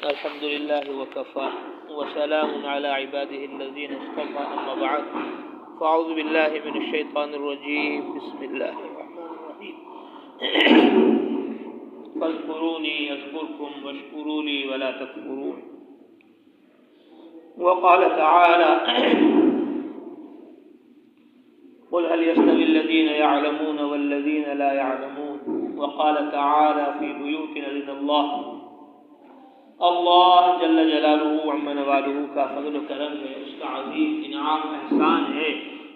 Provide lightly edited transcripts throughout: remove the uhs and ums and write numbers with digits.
الحمد لله وكفى وسلام على عباده الذين اصطفى أما بعد فأعوذ بالله من الشيطان الرجيم بسم الله الرحمن الرحيم فاذكروني أذكركم واشكروا لي ولا تكفرون. وقال تعالى قل هل يستوي الذين يعلمون والذين لا يعلمون. وقال تعالى في بيوت أذن اللہ جل جلالہ عم نوالہ کا فضل و کرم ہے، اس کا عظیم انعام احسان ہے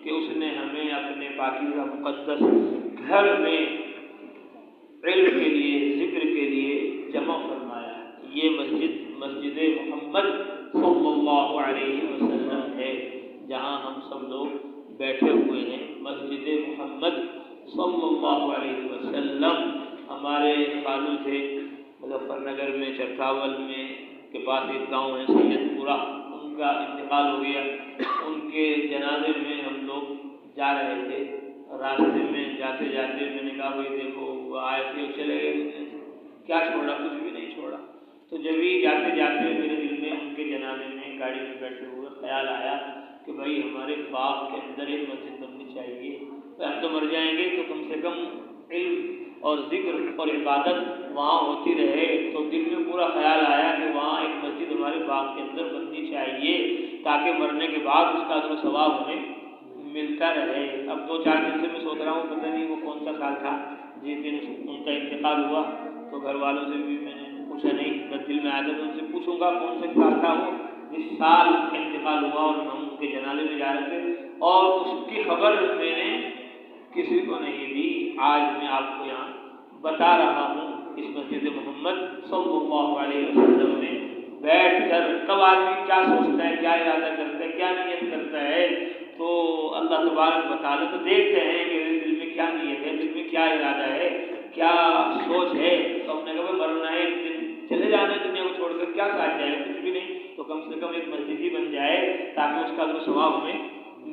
کہ اس نے ہمیں اپنے پاکیزہ مقدس گھر میں علم کے لیے، ذکر کے لیے جمع فرمایا. یہ مسجد محمد صلی اللہ علیہ وسلم ہے جہاں ہم سب لوگ بیٹھے ہوئے ہیں. مسجد محمد صلی اللہ علیہ وسلم ہمارے خالو تھے مظفر نگر میں، چرکاول میں کے پاس ایک گاؤں ہے سید پورہ، ان کا انتقال ہو گیا. ان کے جنازے میں ہم لوگ جا رہے تھے، راستے میں جاتے جاتے میں نے کہا بھائی دیکھو وہ آئے تھے چلے گئے، کیا چھوڑا؟ کچھ بھی نہیں چھوڑا. تو جب ہی جاتے جاتے میرے دل میں ان کے جنازے میں گاڑی میں بیٹھے ہوئے خیال آیا کہ بھائی ہمارے باغ کے اندر ایک مسجد بننی چاہیے. ہم تو مر جائیں گے تو کم سے کم علم اور ذکر اور عبادت وہاں ہوتی رہے. تو دل میں پورا خیال آیا کہ وہاں ایک مسجد ہمارے باغ کے اندر بننی چاہیے تاکہ مرنے کے بعد اس کا اجر و ثواب ہمیں ملتا رہے. اب 2-4 دن سے میں سوچ رہا ہوں پتہ نہیں وہ کون سا سال تھا جس دن ان کا انتقال ہوا. تو گھر والوں سے بھی میں نے پوچھا نہیں، بس دل میں آیا تھا ان سے پوچھوں گا کون سا سال تھا وہ جس سال انتقال ہوا اور ہم ان کے جنازے میں جا رہے تھے، اور اس کی خبر میں نے کسی کو نہیں دی. آج میں آپ کو یہاں بتا رہا ہوں اس مسجد محمد صلی اللہ علیہ وسلم میں بیٹھ کر کب آدمی کیا سوچتا ہے، کیا ارادہ کرتا ہے، کیا نیت کرتا ہے. تو اللہ تبارک و تعالیٰ تو دیکھتے ہیں کہ دل میں کیا نیت ہے، دل میں کیا ارادہ ہے، کیا سوچ ہے. تو ہم نے کہا مرنا ہے، ایک دن چلے جانا ہے دنیا کو چھوڑ کر، کیا ساتھ جائے گا؟ کچھ بھی نہیں. تو کم سے کم ایک مسجد ہی بن جائے تاکہ اس کا اجر و ثواب ہمیں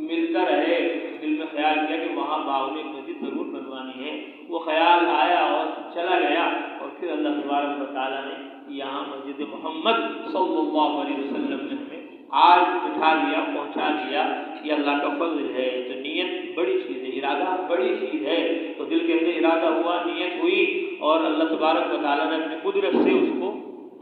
ملتا رہے. دل میں خیال کیا کہ وہاں باغ میں ایک مسجد ضرور بنوانی ہے. وہ خیال آیا اور چلا گیا، اور پھر اللہ تبارک و تعالیٰ نے یہاں مسجد محمد صلی اللہ علیہ وسلم نے ہمیں آج بٹھا دیا، پہنچا دیا. یہ اللہ کا فضل ہے. تو نیت بڑی چیز ہے، ارادہ بڑی چیز ہے. تو دل کے اندر ارادہ ہوا، نیت ہوئی، اور اللہ تبارک و تعالیٰ نے اپنی قدرت سے اس کو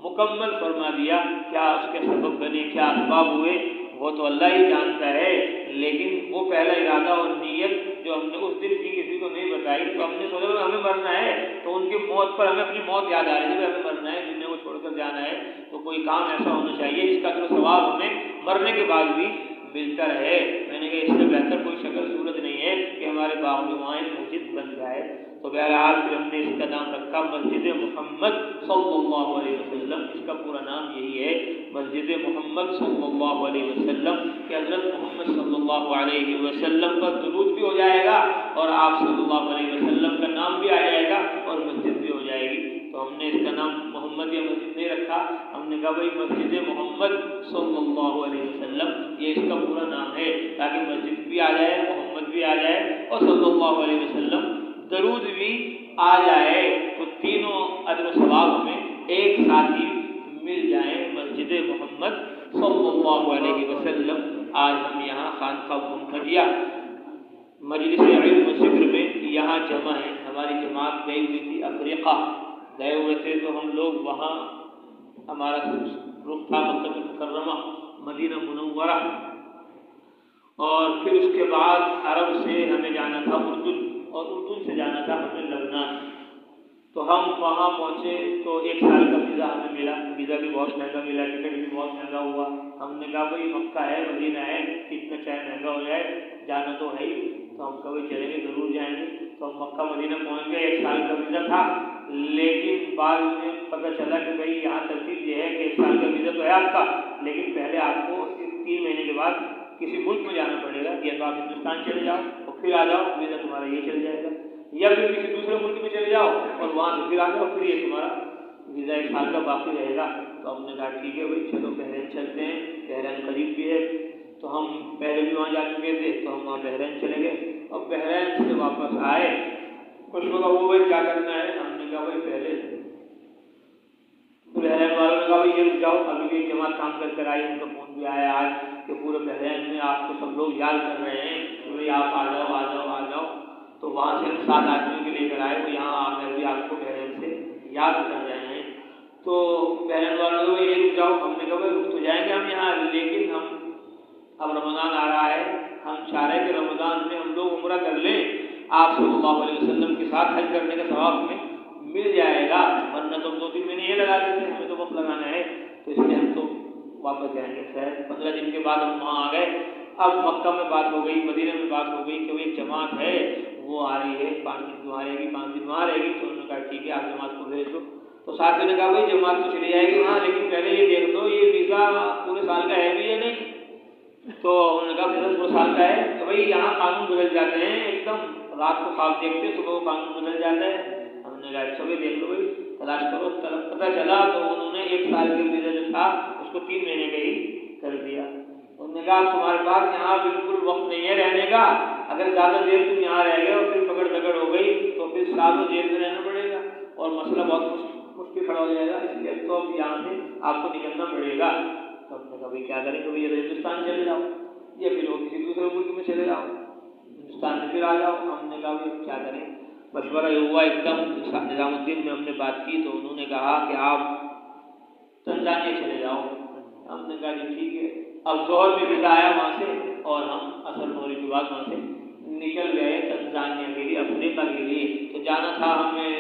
مکمل فرما دیا. کیا اس کے سبب بنے، کیا اسباب ہوئے، وہ تو اللہ ہی جانتا ہے. لیکن وہ پہلا ارادہ اور نیت جو ہم نے اس دن کی کسی کو نہیں بتائی، تو ہم نے سوچا کہ ہمیں مرنا ہے. تو ان کی موت پر ہمیں اپنی موت یاد آ رہی ہے کہ ہمیں مرنا ہے، دنیا کو چھوڑ کر جانا ہے. تو کوئی کام ایسا ہونا چاہیے جس کا جو ثواب ہمیں مرنے کے بعد بھی ملتا رہے. میں نے کہا اس سے بہتر کوئی شکل صورت نہیں ہے کہ ہمارے باغ میں وہاں ایک مسجد بن جائے. تو بہرحال پھر ہم نے اس کا نام رکھا مسجد محمد صلی اللہ علیہ وسلم. اس کا پورا نام یہی ہے، مسجد محمد صلی اللہ علیہ وسلم، کہ حضرت محمد صلی اللہ علیہ وسلم پر درود بھی ہو جائے گا اور آپ صلی اللہ علیہ وسلم کا نام بھی آ جائے گا اور مسجد بھی ہو جائے گی. تو ہم نے اس کا نام محمد یا مسجد نہیں رکھا، ہم نے کہا بھائی مسجد محمد صلی اللہ علیہ وسلم یہ اس کا پورا نام ہے تاکہ مسجد بھی آ جائے، محمد بھی آ جائے اور صلی اللہ علیہ وسلم درود بھی آ جائے. تو تینوں اجر و ثواب ہمیں ایک ساتھ ہی مل جائیں. مسجد محمد صلی اللہ علیہ وسلم آج ہم یہاں خانقاہ محمدیہ مجلس علم و ذکر میں یہاں جمع ہیں. ہماری جماعت گئی ہوئی تھی افریقہ، گئے ہوئے تھے. تو ہم لوگ وہاں ہمارا رخ تھا مکہ المکرمہ، مدینہ منورہ، اور پھر اس کے بعد عرب سے ہمیں جانا تھا اردن، اور اردن سے جانا تھا ہمیں لبنان. تو ہم وہاں پہنچے تو 1 سال کا ویزا ہمیں ملا. ویزا بھی بہت مہنگا ملا، ٹکٹ بھی بہت مہنگا ہوا. ہم نے کہا بھائی مکہ ہے، مدینہ ہے، کتنا چاہے مہنگا ہو جائے جانا تو ہے ہی. تو ہم کبھی چلیں گے، ضرور جائیں گے. تو ہم مکہ مدینہ پہنچ گئے. 1 سال کا ویزا تھا، لیکن بعد میں پتہ چلا کہ بھائی یہاں ترتیب یہ ہے کہ 1 سال کا ویزا تو ہے آپ کا، لیکن پہلے آپ کو 3 مہینے کے بعد کسی ملک میں جانا پڑے گا. یا تو آپ ہندوستان چلے جاؤ اور پھر آ جاؤ، ویزا تمہارا یہ چل جائے گا، یا پھر کسی دوسرے ملک میں چلے جاؤ اور وہاں سے پھر آ جاؤ، پھر یہ تمہارا ویزا 1 سال کا باقی رہے گا. تو ہم نے کہا ٹھیک ہے بھائی چلو بحرین چلتے ہیں، بحرین قریب بھی ہے. تو ہم پہلے بھی وہاں جا چکے تھے، تو ہم وہاں بحرین چلے گئے. اور بحرین سے واپس آئے، کچھ لوگ وہ بھائی کیا کرنا ہے. ہم نے کہا بھائی پہلے بحرین والوں نے کہا بھائی یہ رک جاؤ، ابھی ایک جماعت کام کر کر آئی، ان کا فون بھی آیا آج کہ پورے بحرین میں آپ کو سب لوگ یاد کر رہے ہیں کہ بھائی آپ آ جاؤ آ جاؤ آ جاؤ. تو وہاں سے 7 آدمیوں کے لے کر آئے، وہ یہاں آ کر بھی آپ کو بحرین سے یاد کر رہے ہیں. تو بحرین والوں کو یہ رک جاؤ. ہم نے کہا بھائی رک تو جائیں گے ہم یہاں، لیکن ہم اب رمضان آ رہا ہے، ہم چاہ رہے کہ رمضان میں ہم لوگ عمرہ کر لیں، آپ صلی اللہ علیہ وسلم کے ساتھ حج کرنے کا ثواب ہمیں مل جائے گا، ورنہ تو 2-3 مہینے یہ لگا دیتے ہیں، ہمیں تو وقت لگانا ہے. تو اس لیے ہم تو واپس جائیں گے. خیر 15 دن کے بعد ہم وہاں آ گئے. اب مکہ میں بات ہو گئی، مدینہ میں بات ہو گئی کہ وہ ایک جماعت ہے وہ آ رہی ہے، 5 دن وہاں رہے گی 5 دن وہاں رہے گی. تو انہوں نے کہا ٹھیک ہے آپ جماعت کو بھیج دو. تو ساتھیوں نے کہا بھائی جماعت تو چلی جائے گی وہاں، لیکن پہلے یہ دیکھ لو یہ ویزا پورے سال کا ہے بھی یا نہیں. تو انہوں نے کہا ویزا پورے سال کا ہے. تو بھائی یہاں قانون بدل جاتے ہیں، ایک دم رات کو خواب دیکھتے صبح کو قانون بدل جاتا ہے. ہم نے کہا اچھا بھائی دیکھ لو بھائی تلاش کرو. پتہ چلا تو انہوں نے 1 سال کے ویزا جو تھا اس کو 3 مہینے کا ہی کر دیا. انہوں نے کہا تمہارے پاس یہاں بالکل وقت نہیں ہے رہنے کا، اگر زیادہ دیر تم یہاں رہ گئے اور پھر پکڑ دکڑ ہو گئی تو پھر سالوں جیل میں رہنا پڑے گا اور مسئلہ بہت مشکل کھڑا ہو جائے گا. اس لیے تو اب یہاں سے آپ کو نکلنا پڑے گا. تو ہم نے کہا بھائی کیا کریں کہ بھائی ہندوستان چلے جاؤ یا پھر وہ کسی دوسرے ملک میں چلے جاؤ، ہندوستان میں پھر آ جاؤ. ہم نے کہا بھائی کیا کریں. مشورہ یہ ہوا ایک دم نظام الدین میں ہم نے بات کی تو انہوں نے کہا کہ آپ تنزانیہ چلے جاؤ. ہم نے کہا جی ٹھیک ہے. اب ظہر میں ویزا آیا وہاں سے اور ہم اثر ہونے کے بعد وہاں سے نکل گئے تنزانیہ کے لیے، افریقہ کے لیے. تو جانا تھا ہمیں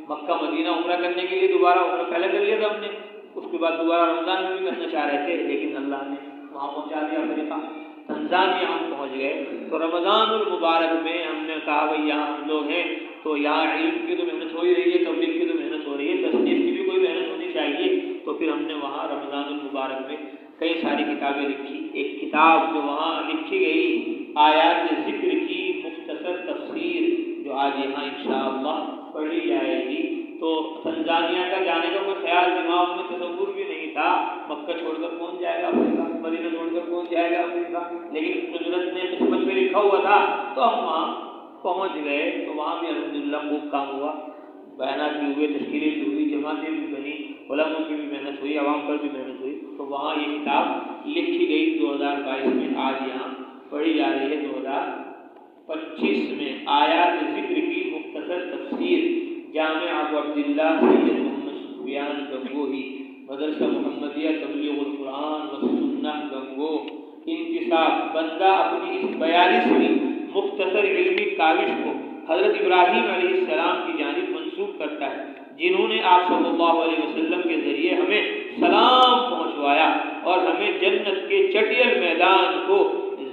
مکہ مدینہ عمرہ کرنے کے لیے، دوبارہ عمرہ پہلے کر لیا تھا ہم نے، اس کے بعد دوبارہ رمضان میں بھی کرنا چاہ رہے تھے، لیکن اللہ نے وہاں پہنچا دیا افریقہ. تنزانیہ ہم پہنچ گئے. تو رمضان المبارک میں ہم نے کہا بھائی یہاں ہم لوگ ہیں تو یہاں علم کی تو محنت ہو ہی رہی ہے، تبلیغ کی تو محنت ہو رہی ہے، تصنیف کی بھی کوئی محنت ہونی چاہیے. تو پھر ہم نے وہاں رمضان المبارک میں کئی ساری کتابیں لکھی. ایک کتاب جو وہاں لکھی گئی آیات ذکر کی مختصر تفسیر، جو آج یہاں انشاءاللہ پڑھی جائے گی. تو تنزانیہ کا جانے کا کوئی خیال دماغ میں تصور بھی نہیں تھا. مکہ چھوڑ کر کون جائے گا افریقہ، مدینہ چھوڑ کر کون جائے گا افریقہ، لیکن قدرت نے قسمت میں لکھا ہوا تھا تو ہم وہاں پہنچ گئے. تو وہاں بھی الحمدللہ خوب کام ہوا، بیانات بھی ہوئے، تشکیلیں بھی ہوئی، جماعتیں بھی بنی، علماء کی بھی محنت ہوئی، عوام پر بھی محنت ہوئی. تو وہاں یہ کتاب لکھی گئی 2022 میں، آج یہاں پڑھی جا رہی ہے 2025 میں. آیات ذکر کی مختصر تفسیر، جامع ابو عبداللہ سید محمد سفیان گنگوہی، مدرسہ محمدیہ تبلیغ القرآن والسنہ گنگو. انتصاب، بندہ اپنی اس 42ویں مختصر علمی کاوش کو حضرت ابراہیم علیہ السلام کی جانب منسوب کرتا ہے، جنہوں نے آپ صلی اللہ علیہ وسلم کے ذریعے ہمیں سلام پہنچوایا اور ہمیں جنت کے چٹیل میدان کو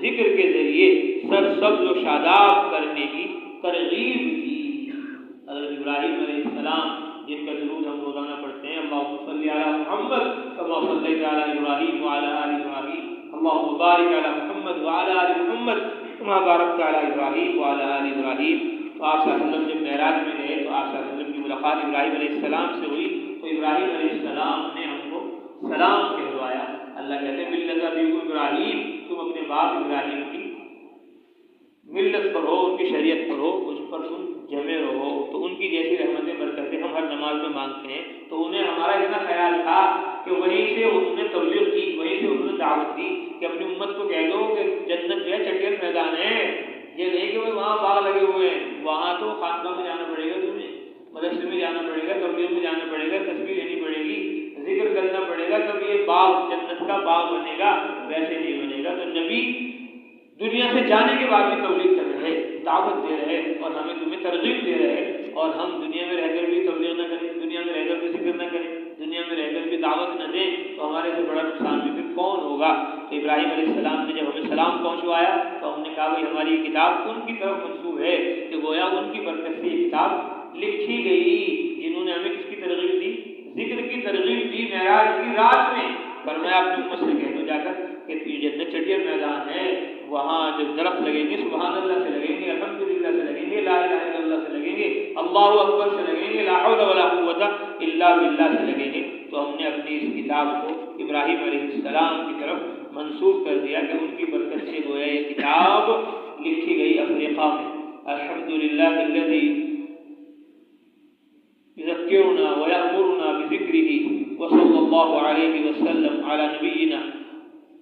ذکر کے ذریعے سرسبز و شاداب کرنے کی ترغیب دی. حضرت ابراہیم علیہ السلام جن کا درود ہم روزانہ پڑھتے ہیں، اللہم صلی علی محمد کما صلیت علی ابراہیم وعلی آل ابراہیم، اللہم بارک علی محمد وعلی آل محمد کما بارکت علی ابراہیم وعلی آل ابراہیم. تو آپ صلی اللہ علیہ وسلم جب معراج میں گئے تو آپ صلی اللہ علیہ وسلم کی ملاقات ابراہیم علیہ السلام سے ہوئی. تو ابراہیم علیہ السلام نے ہم کو سلام کہلوایا. اللہ کہتے ہیں ملت ابیکم ابراہیم، تم اپنے باپ ابراہیم کی ملت پر ہو، ان کی شریعت پر ہو، اس پر تم جمے رہو. تو ان کی جیسی رحمتیں برکتیں ہم ہر نماز میں مانگتے ہیں. تو انہیں ہمارا اتنا خیال تھا کہ وہیں سے انہوں نے تبلیغ کی، وہیں سے انہوں نے دعوت دی کہ اپنی امت کو کہہ دو کہ جنت جو ہے چٹیل میدان ہے. یہ نہیں کہ وہاں باغ لگے ہوئے ہیں، وہاں تو خانقاہ میں جانا پڑے گا، تمہیں مدرسے میں جانا پڑے گا، تبلیغ میں جانا پڑے گا، تسبیح لینی پڑے گی، ذکر کرنا پڑے گا، تب یہ باغ جنت کا باغ بنے گا، ویسے نہیں بنے گا. تو نبی دنیا سے جانے کے بعد بھی تبلیغ کر رہے، دعوت دے رہے اور ہمیں تمہیں ترغیب دے رہے. اور ہم دنیا میں رہ کر بھی تبلیغ نہ کریں، دنیا میں رہ کر بھی ذکر نہ کریں، دنیا میں رہ کر بھی دعوت نہ دیں تو ہمارے سے بڑا نقصان بھی پھر کون ہوگا. تو ابراہیم علیہ السلام نے جب ہمیں سلام پہنچوایا تو ہم نے کہا بھائی ہماری یہ کتاب ان کی طرف منسوب ہے کہ گویا ان کی برکت سے یہ کتاب لکھی گئی، جنہوں نے ہمیں کس کی ترغیب دی، ذکر کی ترغیب دی. معراج کی رات میں فرمایا اپنی امت سے کہہ دو جا کر کہ یہ جنت چٹیل میدان ہے، وہاں جب درخت لگیں گے سبحان اللہ سے لگیں گے، الحمدللہ سے لگیں گے، لا الہ الا اللہ سے لگیں گے، اللہ اکبر سے لگیں گے، لا حول ولا قوت الا باللہ سے لگیں گے. تو ہم نے اپنی اس کتاب کو ابراہیم علیہ السلام کی طرف منسوب کر دیا کہ ان کی برکت سے گویا یہ کتاب لکھی گئی افریقہ میں. الحمدللہ الذی یذکرنا ویأمرنا بذکرہ وصلی اللہ الله عليه وسلم على نبينا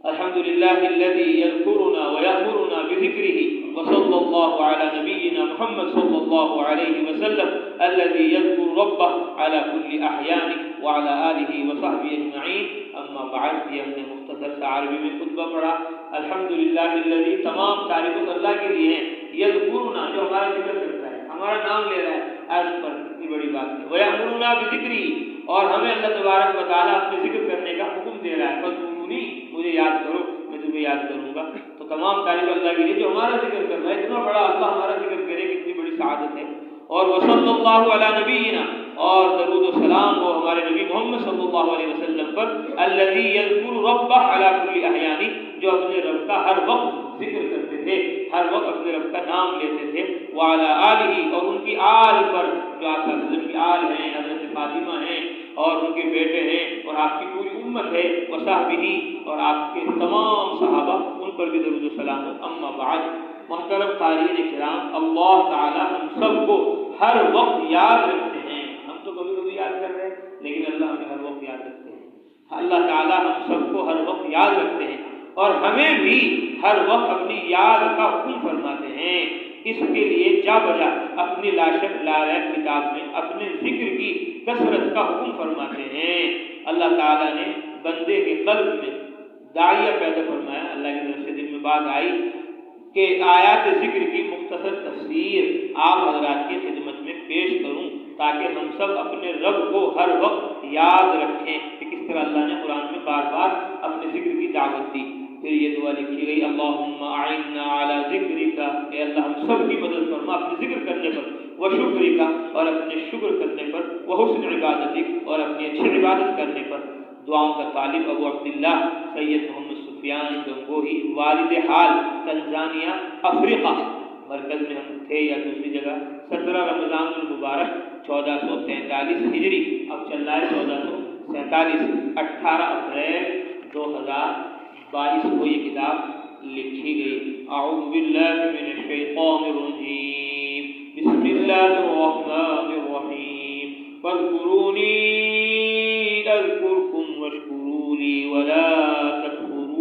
الحمد لله الذي يذكرنا ويأمرنا بذكره وصلى الله على نبينا محمد صلى الله عليه وسلم الذي يذكر ربه على كل أحيانه وعلى آله وصحبه أجمعين أما بعد یہ ہم نے مختصر سا عربی میں خطبہ پڑھا الحمدللہ الذی تمام تعریف اللہ کے لیے ہیں یذکرنا جو ہمارا ذکر کرتا ہے ہمارا نام لے رہا ہے ایس پر اتنی بڑی بات ہے ویأمرنا بذکری اور ہمیں اللہ تبارک و تعالیٰ اپنے ذکر کرنے کا حکم دے رہا ہے فاذکرونی مجھے یاد کرو میں تمہیں یاد کروں گا تو تمام تعریف اللہ کے لیے جو ہمارا ذکر کر رہا ہے اتنا بڑا اللہ ہمارا ذکر کرے کتنی بڑی سعادت ہے اور وصلی اللہ علی نبینا اور درود و سلام ہو ہمارے نبی محمد صلی اللہ علیہ وسلم پر الذی یذکر ربہ علی کل احیانی جو اپنے رب کا ہر وقت ذکر کرتے تھے ہر وقت اپنے رب کا نام لیتے تھے وعلی آلہ اور ان کی آل پر جو آپ صلی اللہ علیہ وسلم کی آل ہیں حضرت فاطمہ ہیں اور ان کے بیٹے ہیں اور آپ کی پوری امت ہے وصحبہ اور آپ کے تمام صحابہ ان پر بھی درود و سلام ہو اما بعد محترم قارئین کرام اللہ تعالی ہم سب کو ہر وقت یاد رکھتے ہیں ہم تو کبھی کبھی یاد کر رہے ہیں لیکن اللہ ہمیں ہر وقت یاد رکھتے ہیں اللہ تعالی ہم سب کو ہر وقت یاد رکھتے ہیں اور ہمیں بھی ہر وقت اپنی یاد کا حکم فرماتے ہیں اس کے لیے جا بجا اپنی لاشک لاریب کتاب میں اپنے ذکر کی کثرت کا حکم فرماتے ہیں اللہ تعالیٰ نے بندے کے قلب میں داعیہ پیدا فرمایا اللہ کی طرف سے دل میں بات آئی کہ آیات ذکر کی مختصر تفسیر آپ حضرات کی خدمت میں پیش کروں تاکہ ہم سب اپنے رب کو ہر وقت یاد رکھیں کہ کس طرح اللہ نے قرآن میں بار بار اپنے ذکر کی دعوت دی پھر یہ دعا لکھی گئی اللہم اعنا علی ذکرک اے اللہ ہم سب کی مدد فرما اپنے ذکر کرنے پر وشکرک اور اپنے شکر کرنے پر وحسن عبادتک اور اپنی اچھی عبادت کرنے پر دعاؤں کا طالب ابو عبداللہ سید محمد سفیان گنگوہی والد حال تنزانیہ افریقہ مرکز میں ہم تھے یا دوسری جگہ 17 رمضان المبارک 1443 ہجری اب چل رہا ہے 1447 18 اپریل 2022 کو یہ کتاب لکھی گئی اعوذ باللہ من الشیطان الرجیم بسم اللہ الرحمن الرحیم فاذکرونی اذکرکم واشکروا لی ولا تکفرون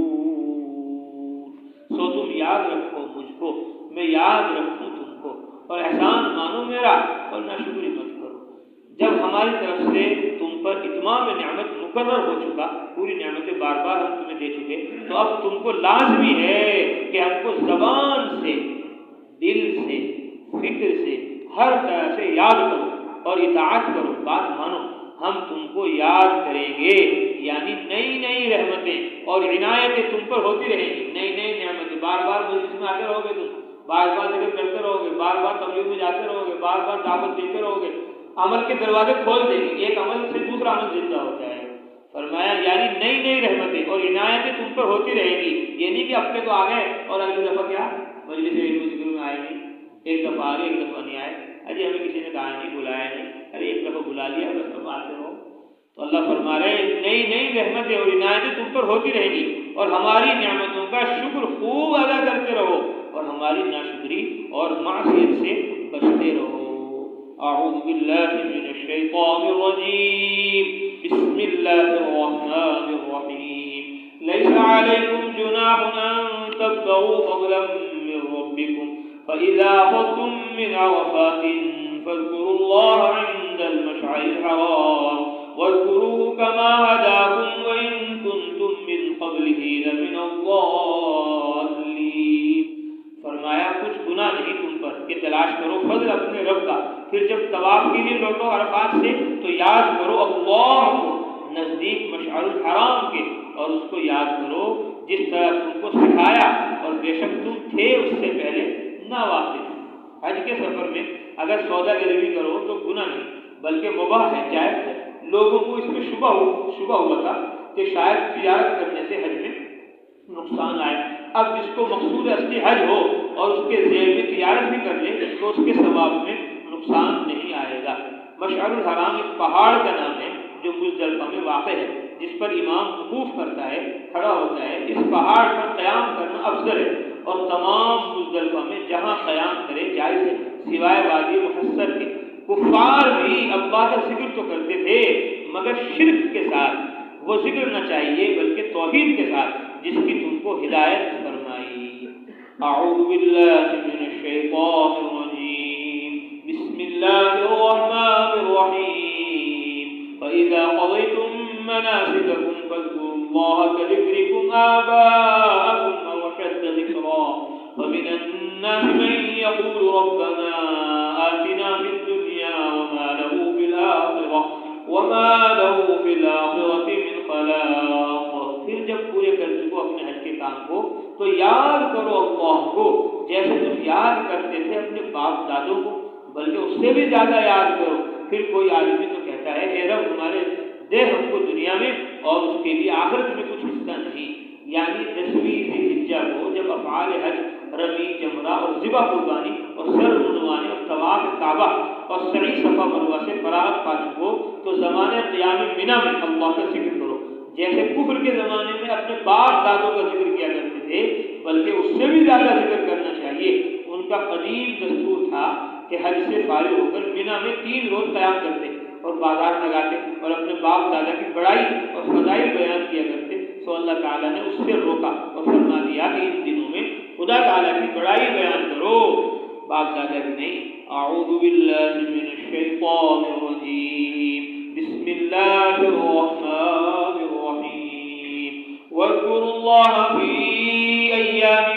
سو تم یاد رکھو مجھ کو میں یاد رکھوں تم کو اور احسان مانو میرا اور ناشکری مت کرو جب ہماری طرف سے تم پر اتمام نعمت مقرر ہو چکا پوری نعمتیں بار بار ہم تمہیں دے چکے تو اب تم کو لازمی ہے کہ ہم کو زبان سے دل سے فکر سے ہر طرح سے یاد کرو اور اطاعت کرو بات مانو ہم تم کو یاد کریں گے یعنی نئی نئی رحمتیں اور عنایتیں تم پر ہوتی رہیں گی نئی نئی نعمتیں بار بار مجلس میں آتے رہو گے تم بار بار ذکر کرتے رہو گے بار بار تبلیغ میں جاتے رہو گے بار بار دعوت دیتے رہو گے عمل کے دروازے کھول دیں گے ایک عمل سے دوسرا عمل زندہ ہوتا ہے فرمایا یعنی نئی نئی رحمتیں اور عنایتیں تم پر ہوتی رہیں گی یہ نہیں کہ اپنے تو آ گئے اور اگلی دفعہ کیا مجلس علم و ذکر میں آئے نہیں ایک دفعہ آ گئے ایک دفعہ نہیں آئے ارے ہمیں کسی نے کہا نہیں بلایا نہیں ارے ایک دفعہ بلا لیا بس تب آتے رہو تو اللہ فرما رہے نئی نئی رحمتیں اور عنایتیں تم پر ہوتی رہیں گی اور ہماری نعمتوں کا شکر خوب ادا کرتے رہو اور ہماری ناشکری اور معصیت سے بچتے رہو اعوذ باللہ من الشیطان الرجیم بسم اللہ الرحمن الرحیم لیس علیکم جناح ان تبتغوا فضلا من ربکم فإذا أفضتم من عرفات فاذكروا الله عند المشعر الحرام واذكروه كما هداكم وإن كنتم من قبله لمن الضالين فرمایا کچھ گناہ نہیں تم پر کہ تلاش کرو فضل اپنے رب کا پھر جب طواف کے لیے لوٹو عرفات سے تو یاد کرو اللہ کو نزدیک مشعر الحرام کے اور اس کو یاد کرو جس طرح تم کو سکھایا اور بے شک تم تھے اس سے پہلے نہ واقف حج کے سفر میں اگر سودا گروی کرو تو گناہ نہیں بلکہ مباح ہے جائز ہے لوگوں کو اس میں شبہ ہوا تھا کہ شاید تجارت کرنے سے حج میں نقصان آئے اب جس کو مقصود اصلی حج ہو اور اس کے ذیل میں تجارت بھی کر لے تو اس کے ثواب میں نقصان نہیں آئے گا مشعر الحرام ایک پہاڑ کا نام ہے جو مزدلفہ میں واقع ہے جس پر امام وقوف کرتا ہے کھڑا ہوتا ہے اس پہاڑ پر قیام کرنا افضل ہے اور تمام مزدلفہ میں جہاں قیام کرے جائز ہے سوائے وادی محصر کے کفار بھی اللہ کا ذکر تو کرتے تھے مگر شرک کے ساتھ وہ ذکر نہ چاہیے بلکہ توحید کے ساتھ جس کی تم کو ہدایت فرمائی۔ اعوذ باللہ من الشیطان الرجیم، بسم اللہ الرحمن الرحیم، فإذا قضيتم مناسككم فاذكروا الله كذكركم آباءكم أو أشد ذكرا، ومن الناس من يقول ربنا آتنا في الدنيا وما له في الآخرة من خلاق۔ پھر جب پورے کر چکو اپنے حج کے کام کو تو یاد کرو اللہ کو جیسے تم یاد کرتے تھے اپنے باپ دادوں کو، بلکہ اس سے بھی زیادہ یاد کرو۔ پھر کوئی آدمی تو کہتا ہے اے رب ہمارے دے ہم کو دنیا میں اور اس کے لیے آخرت میں کچھ حصہ نہیں۔ یعنی 10ویں ذی الحجہ کو جب افعال حج رمی، جمرہ اور ذبح قربانی اور سر منڈوانے اور طواف کعبہ اور سعی صفا مروہ سے فراغت پا چکو تو زمانے قیام منی میں اللہ کا ذکر کرو، جیسے کفر کے زمانے میں اپنے باپ دادوں کا ذکر کیا کرتے تھے بلکہ اس سے بھی زیادہ ذکر کرنا چاہیے۔ ان کا قدیم دستور تھا کہ حج سے فارغ ہو کر منی میں 3 روز قیام کرتے اور بازار لگاتے اور اپنے باپ دادا کی بڑائی اور فضائل بیان کیا کرتے۔ سو اللہ تعالیٰ نے اس سے روکا اور فرما دیا کہ ان دنوں میں خدا تعالیٰ کی بڑائی بیان کرو، باپ دادا کی نہیں۔ اعوذ باللہ من الشیطان الرجیم، بسم اللہ الرحمن الرحیم، واذکروا اللہ فی ایام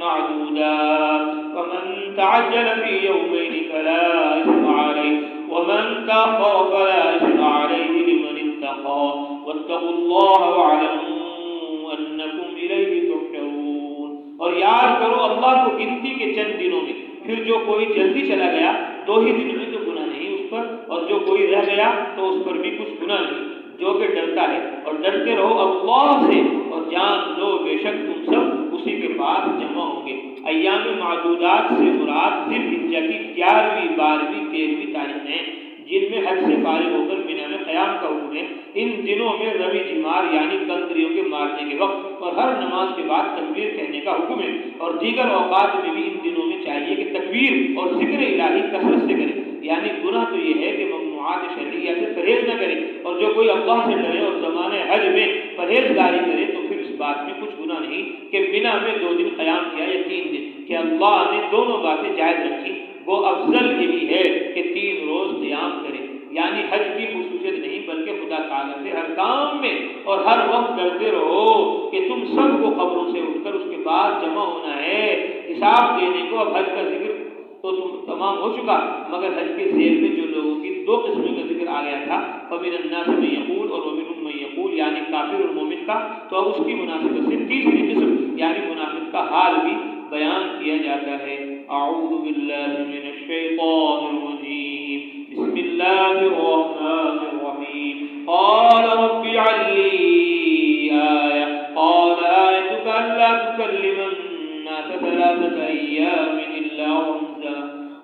معدودات، ومن تعجل فی یومین فلا اثم علیہ ومن تأخر فلا اثم علیہ لمن اتقى واتقوا اللہ واعلموا انکم الیہ تحشرون۔ اور یاد کرو اللہ کو گنتی کے چند دنوں میں، پھر جو کوئی جلدی چلا گیا 2 ہی دن میں تو گناہ نہیں اس پر، اور جو کوئی رہ گیا تو اس پر بھی کچھ گناہ نہیں۔ جو کہ ڈرتا ہے اور ڈرتے رہو اللہ سے، اور جان لو بے شک تم سب اسی کے پاس جمع ہوں گے۔ ایام معدودات سے مراد ذی الحجہ کی 11ویں، 12ویں، 13ویں تاریخ ہیں جن میں حج سے فارغ ہو کر منی میں قیام کا حکم ہے۔ ان دنوں میں رمی جمار یعنی کندریوں کے مارنے کے وقت اور ہر نماز کے بعد تکبیر کہنے کا حکم ہے، اور دیگر اوقات میں بھی ان دنوں میں چاہیے کہ تکبیر اور ذکر الہی کثرت سے کرے۔ یعنی گناہ تو یہ ہے کہ ممنوعات شرعیہ سے پرہیز نہ کرے، اور جو کوئی اللہ سے ڈرے اور زمانے حج میں پرہیزگاری کرے تو پھر اس بات میں کچھ گناہ نہیں کہ منی میں 2 دن قیام کیا یا 3 دن، کہ اللہ نے دونوں باتیں جائز رکھی۔ وہ افضل یہی ہے کہ 3 روز قیام کرے، یعنی حج کی خصوصیت نہیں بلکہ خدا تعالیٰ سے ہر کام میں اور ہر وقت ڈرتے رہو کہ تم سب کو قبروں سے اٹھ کر اس کے بعد جمع ہونا ہے حساب دینے کو۔ اب حج کا ذکر تو تمام ہو چکا، مگر حج کے ذیل میں جو لوگوں کی 2 قسموں کا ذکر آ گیا تھا، فمن الناس من یقول اور ومنهم من یقول، یعنی کافر اور مومن کا، تو اب اس کی مناسبت سے 3ری قسم یعنی منافق کا حال بھی بیان کیا جاتا ہے۔ اعوذ باللہ من الشیطان الرجیم، بسم اللہ الرحمن الرحیم، قال رب اجعل لی آیہ، قال آیتک الا تکلم الناس 3 ایام الا رمزا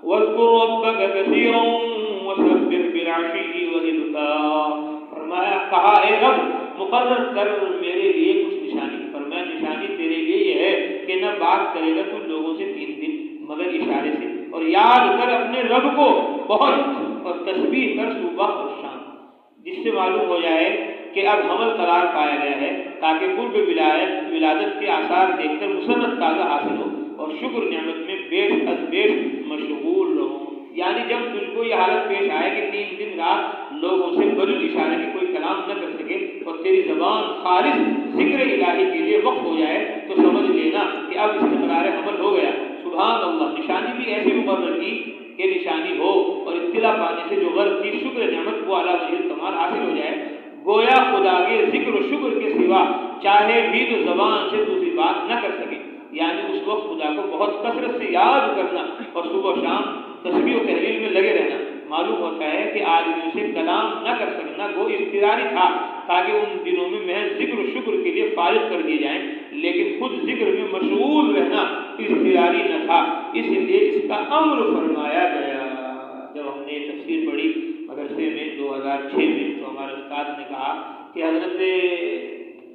واذکر ربک کثیرا وسبح بالعشی والابکار۔ فرمایا، کہا اے رب مقرر کر میرے لیے کچھ نشانی۔ فرمایا نشانی تیرے لیے یہ ہے کہ نہ بات کرے گا تو لوگوں سے 3 دن مگر اشارے سے، اور یاد کر اپنے رب کو بہت اور تسبیح کر صبح اور شام، جس سے معلوم ہو جائے کہ اب حمل قرار پایا گیا ہے، تاکہ قرب ولادت کے آثار دیکھ کر مسرت تازہ حاصل ہو اور شکر نعمت میں بیش از بیش مشغول رہو۔ یعنی جب تجھ کو یہ حالت پیش آئے کہ 3 دن رات لوگوں سے بجز اشارے کے کوئی کلام نہ کر سکے اور تیری زبان خالص ذکر الہی کے لیے وقف ہو جائے تو سمجھ لینا کہ اب استقرار حمل ہو گیا۔ سبحان اللہ، نشانی بھی ایسی مقرر کی کہ نشانی ہو اور اطلاع پانے سے جو غرض کی شکر نعمت کو اعلیٰ وجہ کمال حاصل ہو جائے۔ گویا خدا کے ذکر و شکر کے سوا چاہے بھی تو زبان سے دوسری بات نہ کر سکے، یعنی اس وقت خدا کو بہت کثرت سے یاد کرنا اور صبح و شام تسبیح و تحلیل میں لگے رہنا۔ معلوم ہوتا ہے کہ آدمیوں سے کلام نہ کر سکنا وہ اضطراری تھا تاکہ ان دنوں میں محض ذکر و شکر کے لیے فارغ کر دیے جائیں، لیکن خود ذکر میں مشغول رہنا اضطراری نہ تھا، اس لیے اس کا امر فرمایا گیا۔ جب ہم نے تفسیر پڑھی مدرسے میں 2006 میں تو ہمارے استاد نے کہا کہ حضرت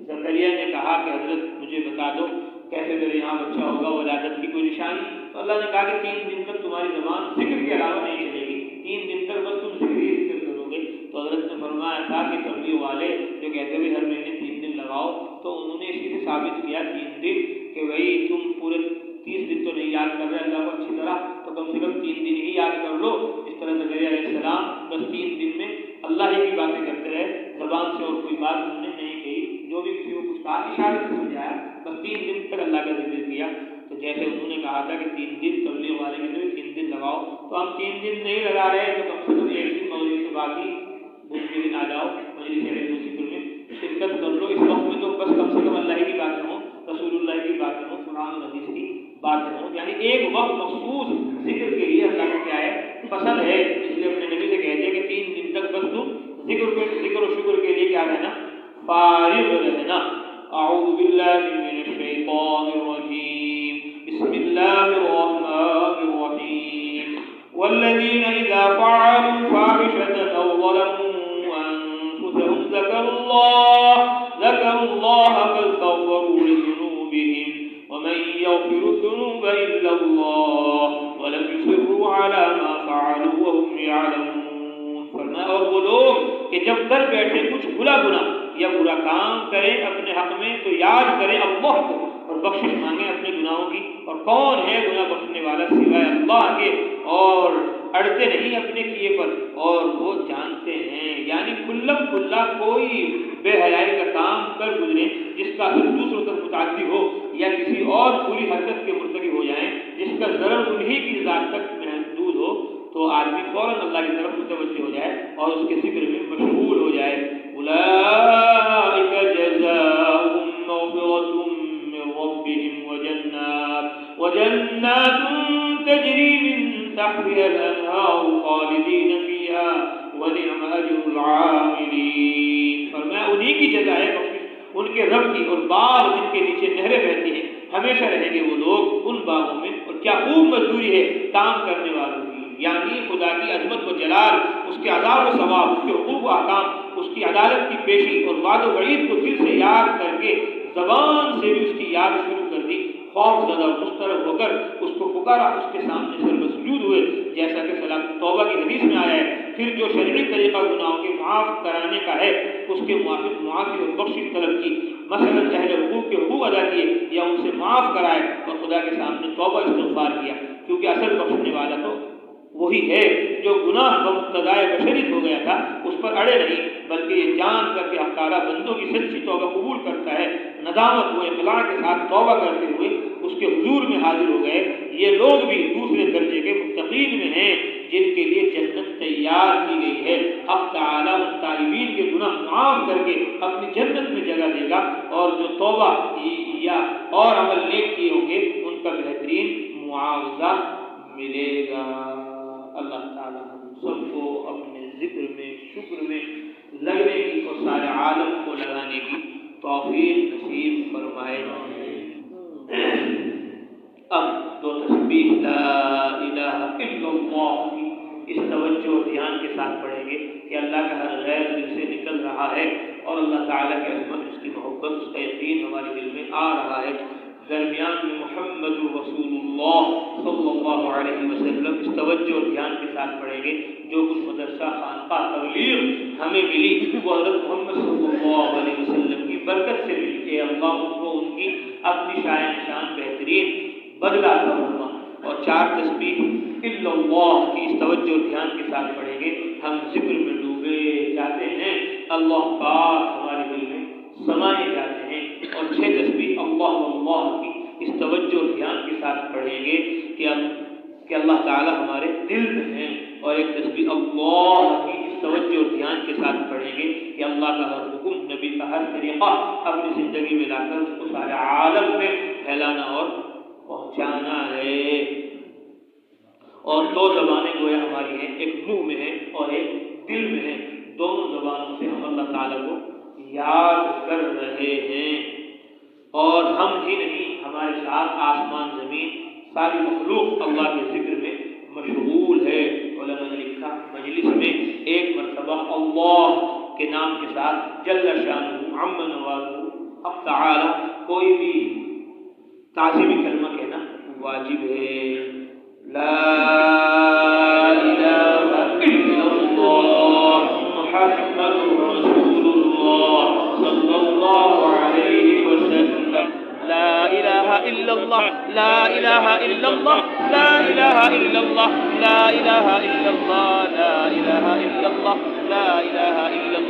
زکریا نے کہا کہ حضرت مجھے بتا دو کیسے میرے یہاں بچہ ہوگا، ولادت کی کوئی نشانی؟ تو اللہ نے کہا کہ 3 دن تک تمہاری زبان ذکر کے علاوہ نہیں چلے گی، 3 دن تک بس تم ذکر ہی ذکر کرو گے۔ تو حضرت نے فرمایا تھا کہ تبلیغ والے جو کہتے ہوئے ہر زبان سے اور کوئی بات انہوں نے نہیں کہی، جو بھی کسی کو کچھ کہا اشارے سے سمجھایا، بس 3 دن تک اللہ کا ذکر کیا۔ تو جیسے انہوں نے کہا تھا کہ 3 دن تبلیغ والے کے 3 دن لگاؤ، تو ہم 3 دن نہیں لگا رہے، تو کم سے کم 1 دن مولوی کے بعد ہی بدھ کے دن آ جاؤ، مجلس علم و ذکر میں شرکت کر لو۔ اس وقت میں تو بس کم سے کم اللہ کی باتیں ہوں، رسول اللہ کی باتیں ہوں، قرآن و حدیث کی باتیں ہوں، یعنی ایک وقت مخصوص ذکر کے لیے اللہ کو کیا ہے پسند ہے۔ اس لیے اپنے نبی سے کہتے ہیں کہ 3 دن تک بس تم ذکر و شکر کے لیے کیا رہنا، فارغ رہنا۔ اعوذ باللہ من الشیطان الرجیم، بسم اللہ الرحمن الرحیم، والذین اذا فعلوا فاحشة او ظلموا انفسهم ذکروا اللہ فاستغفروا لذنوبهم ومن يغفر الذنوب الا اللہ ولم يصروا على ما فعلوا وهم يعلمون۔ فرمایا اور وہ لوگ کہ جب کر بیٹھے کچھ بھلا گناہ یا برا کام کریں اپنے حق میں تو یاد کریں اللہ کو اور بخشش مانگیں اپنے گناہوں کی، اور کون ہے گناہ بخشنے والا سوائے اللہ کے، اور اڑتے نہیں اپنے کیے پر، اور وہ جانتے ہیں۔ یعنی کھلم کھلا کوئی بے حیائی کا کام کر گزرے جس کا اثر دوسروں تک متعدی ہو، یا کسی اور بری حرکت کے مرتکب ہو جائیں جس کا ضرر انہی کی ذات تک محدود ہو، تو آدمی فوراً اللہ کی طرف متوجہ ہو جائے اور اس کے ذکر میں مشغول ہو جائے۔ اولئک جزاؤہم مغفرۃ من ربہم وجنات تجری من تحتها الانہار خالدین فیہا ونعم اجر العاملین۔ فرمایا انہی کی جزا ہے بخشش ان کے رب کی، اور باغ جن کے نیچے نہریں بہتی ہیں، ہمیشہ رہیں گے وہ لوگ ان باغوں میں، اور کیا خوب مزدوری ہے کام کرنے والوں کی۔ یعنی خدا کی عظمت و جلال، اس کے عذاب و ثواب، اس کے حقوق و احکام، اس کی عدالت کی پیشی اور وعد و وعید کو دل سے یاد کر کے زبان سے بھی اس کی یاد شروع کر دی، خوف زدہ اور مضطرب ہو کر اس کو پکارا، اس کے سامنے سر مسجود ہوئے، جیسا کہ صلاۃ توبہ کی حدیث میں آیا ہے۔ پھر جو شرعی طریقہ گناہوں کے معاف کرانے کا ہے اس کے موافق معافی اور بخشش طلب کی، مثلا اہل حقوق کے حقوق ادا کیے یا ان سے معاف کرائے اور خدا کے سامنے توبہ استغفار کیا، کیونکہ اصل بخشنے والا تو وہی ہے جو گناہ بمقتضائے بشریت ہو گیا تھا اس پر اڑے نہیں، بلکہ یہ جان کر کے اللہ تعالیٰ بندوں کی سچی توبہ قبول کرتا ہے، ندامت و اقلاع کے ساتھ توبہ کرتے ہوئے اس کے حضور میں حاضر ہو گئے۔ یہ لوگ بھی دوسرے درجے کے متقین میں ہیں جن کے لیے جنت تیار کی گئی ہے۔ حق تعالیٰ ان تائبین کے گناہ معاف کر کے اپنی جنت میں جگہ دے گا، اور جو توبہ یا اور عمل نیک کیے ہوں گے ان کا بہترین معاوضہ ملے گا۔ اللہ تعالیٰ ہم سب کو اپنے ذکر میں، شکر میں لگنے کی اور سارے عالم کو لگانے کی توفیق نصیب فرمائے۔ اب 2 تسبیح لا الہ الا اللہ کی اس توجہ اور دھیان کے ساتھ پڑھیں گے کہ اللہ کا ہر غیر دل سے نکل رہا ہے، اور اللہ تعالیٰ کی عظمت، اس کی محبت، اس کا یقین ہمارے دل میں آ رہا ہے۔ درمیان میں محمد رسول اللہ صلی اللہ علیہ وسلم اس توجہ اور دھیان کے ساتھ پڑھیں گے۔ جو کچھ مدرسہ، خانقاہ، تبلیغ ہمیں ملی وہ حضرت محمد صلی اللہ علیہ وسلم کی برکت سے ملی۔ کہ اللہ ان کو ان کی اپنی شان بہترین بدلہ عطا فرما۔ اور 4 تسبیح الا اللہ کی اس توجہ اور دھیان کے ساتھ پڑھیں گے۔ ہم ذکر میں ڈوبے جاتے ہیں، اللہ پاک ہمارے دل میں سمائے جاتے ہیں۔ اور 6 تسبیح اللہ اللہ کی اس توجہ اور دھیان کے ساتھ پڑھیں گے کہ اللہ تعالی ہمارے دل میں ہیں۔ اور 1 تسبیح اللہ کی اس توجہ اور دھیان کے ساتھ پڑھیں گے کہ اللہ کا ہر حکم، نبی کا ہر طریقہ اپنی زندگی میں لا کر اس کو سارے عالم میں پھیلانا اور پہنچانا ہے۔ اور 2 زبانیں گویا ہماری ہیں، ایک منہ میں ہے اور ایک دل میں ہے۔ دونوں زبانوں سے ہم اللہ تعالیٰ کو یاد کر رہے ہیں، اور ہم ہی نہیں ہمارے ساتھ آسمان زمین ساری مخلوق اللہ کے ذکر میں مشغول ہے۔ علماء نے لکھا مجلس میں 1 مرتبہ اللہ کے نام کے ساتھ جل شانہ عم نوازہ حق تعالی کوئی بھی تعظیمی کلمہ کہنا واجب ہے۔ لا الہ الا اللہ محمد رسول اللہ صلی اللہ علیہ وسلم۔ لا الہ الا اللہ، لا الہ الا اللہ، لا الہ الا اللہ، لا الہ الا اللہ، لا الہ الا اللہ، لا الہ الا اللہ۔